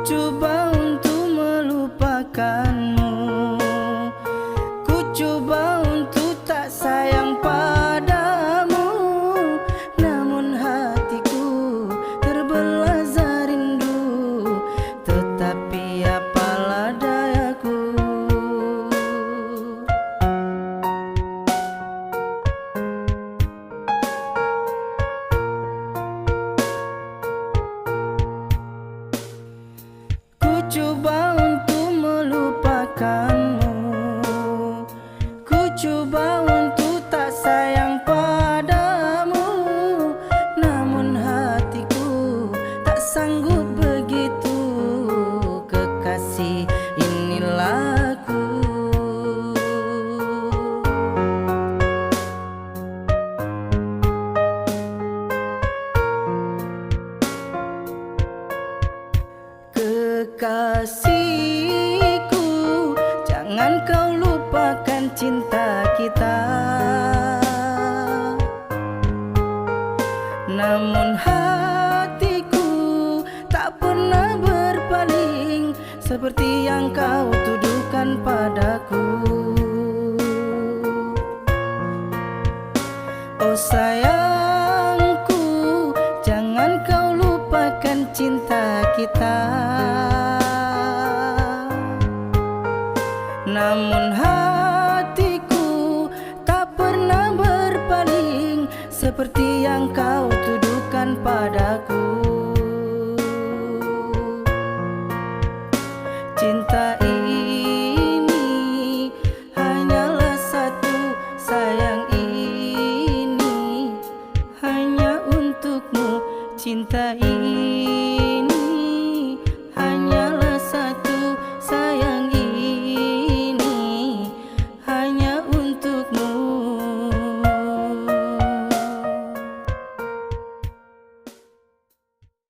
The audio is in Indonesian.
coba untuk melupakanmu, ku coba untuk tak sayang padamu, namun hatiku terbelah rindu, tetapi apalah dayaku. Coba untuk melupakanmu, ku coba untuk tak sayang padamu, namun hatiku tak sanggup begitu, kekasih inilah aku. Kekasihku, jangan kau lupakan cinta kita. Namun hatiku tak pernah berpaling seperti yang kau tuduhkan padaku. Oh sayangku, jangan kau lupakan cinta kita. Namun hatiku tak pernah berpaling seperti yang kau tuduhkan padaku. Cinta ini hanyalah satu, sayang ini hanya untukmu. Cinta ini